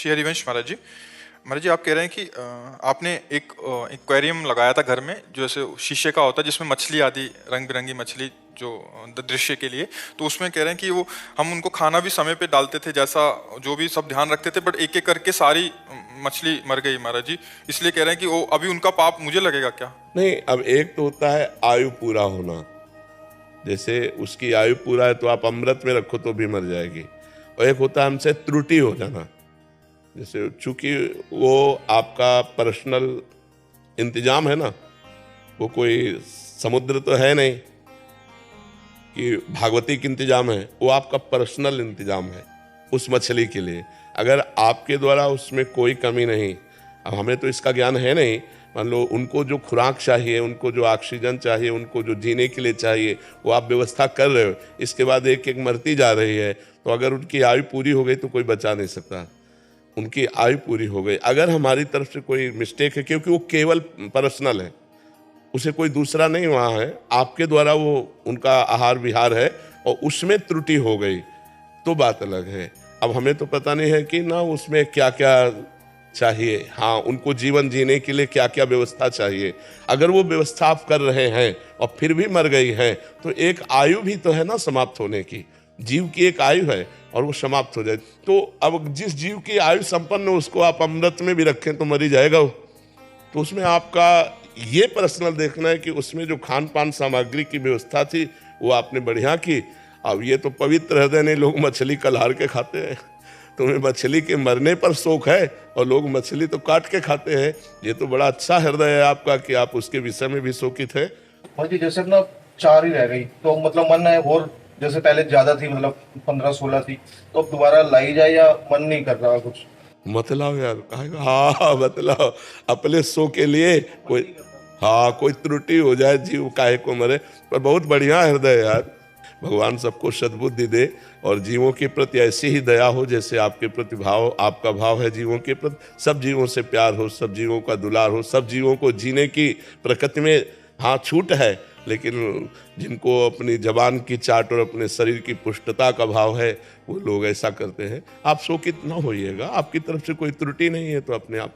श्री हरिवंश महाराज जी। महाराज जी, आप कह रहे हैं कि आपने एक एक्वेरियम लगाया था घर में, जो ऐसे शीशे का होता है जिसमें मछली आदि रंग बिरंगी मछली जो दृश्य के लिए, तो उसमें कह रहे हैं कि वो हम उनको खाना भी समय पे डालते थे, जैसा जो भी सब ध्यान रखते थे, बट एक एक करके सारी मछली मर गई महाराज जी। इसलिए कह रहे हैं कि वो अभी उनका पाप मुझे लगेगा क्या? नहीं, अब एक तो होता है आयु पूरा होना। जैसे उसकी आयु पूरा है तो आप अमृत में रखो तो भी मर जाएगी। और एक होता है हमसे त्रुटि हो जाना। जैसे चूंकि वो आपका पर्सनल इंतजाम है ना, वो कोई समुद्र तो है नहीं कि भागवतिक इंतजाम है, वो आपका पर्सनल इंतजाम है उस मछली के लिए। अगर आपके द्वारा उसमें कोई कमी नहीं, अब हमें तो इसका ज्ञान है नहीं, मान लो उनको जो खुराक चाहिए, उनको जो ऑक्सीजन चाहिए, उनको जो जीने के लिए चाहिए, वो आप व्यवस्था कर रहे हो, इसके बाद एक एक मरती जा रही है, तो अगर उनकी आयु पूरी हो गई तो कोई बचा नहीं सकता। उनकी आयु पूरी हो गई, अगर हमारी तरफ से कोई मिस्टेक है, क्योंकि वो केवल पर्सनल है, उसे कोई दूसरा नहीं वहाँ है, आपके द्वारा वो उनका आहार विहार है और उसमें त्रुटि हो गई तो बात अलग है। अब हमें तो पता नहीं है कि ना उसमें क्या क्या चाहिए, हाँ उनको जीवन जीने के लिए क्या क्या व्यवस्था चाहिए। अगर वो व्यवस्था आप कर रहे हैं और फिर भी मर गई है तो एक आयु भी तो है ना समाप्त होने की, जीव की एक आयु है और वो समाप्त हो जाए। तो अब जिस जीव की आयु संपन्न हो उसको आप अमृत में भी रखें तो मर ही जाएगा वो। तो उसमें आपका ये पर्सनल देखना है कि उसमें जो खान पान सामग्री की व्यवस्था थी वो आपने बढ़िया की। अब ये तो पवित्र हृदय नहीं, लोग मछली कल्हार के खाते हैं, तुम्हें मछली के मरने पर शोक है और लोग मछली तो काट के खाते हैं। ये तो बड़ा अच्छा हृदय है आपका कि आप उसके विषय में भी शोकित है। जी जैसे ना 4 ही रह गई तो मतलब मन है, और जैसे पहले ज्यादा थी, मतलब 15-16 थी, तो अब दोबारा लाई जाए या मन नहीं कर रहा कुछ? मतलाओ यार, कहेगा हाँ मतलाओ अपने शो के लिए, कोई हाँ कोई त्रुटि हो जाए, जीव काहे को मरे। पर बहुत बढ़िया हृदय यार, भगवान सबको सद्बुद्धि दे और जीवों के प्रति ऐसी ही दया हो जैसे आपके प्रति भाव, आपका भाव है जीवों के प्रति। सब जीवों से प्यार हो, सब जीवों का दुलार हो, सब जीवों को जीने की प्रकृति में हाँ छूट है, लेकिन जिनको अपनी जबान की चाट और अपने शरीर की पुष्टता का भाव है वो लोग ऐसा करते हैं। आप शोकित न होइएगा, आपकी तरफ से कोई त्रुटि नहीं है तो अपने आप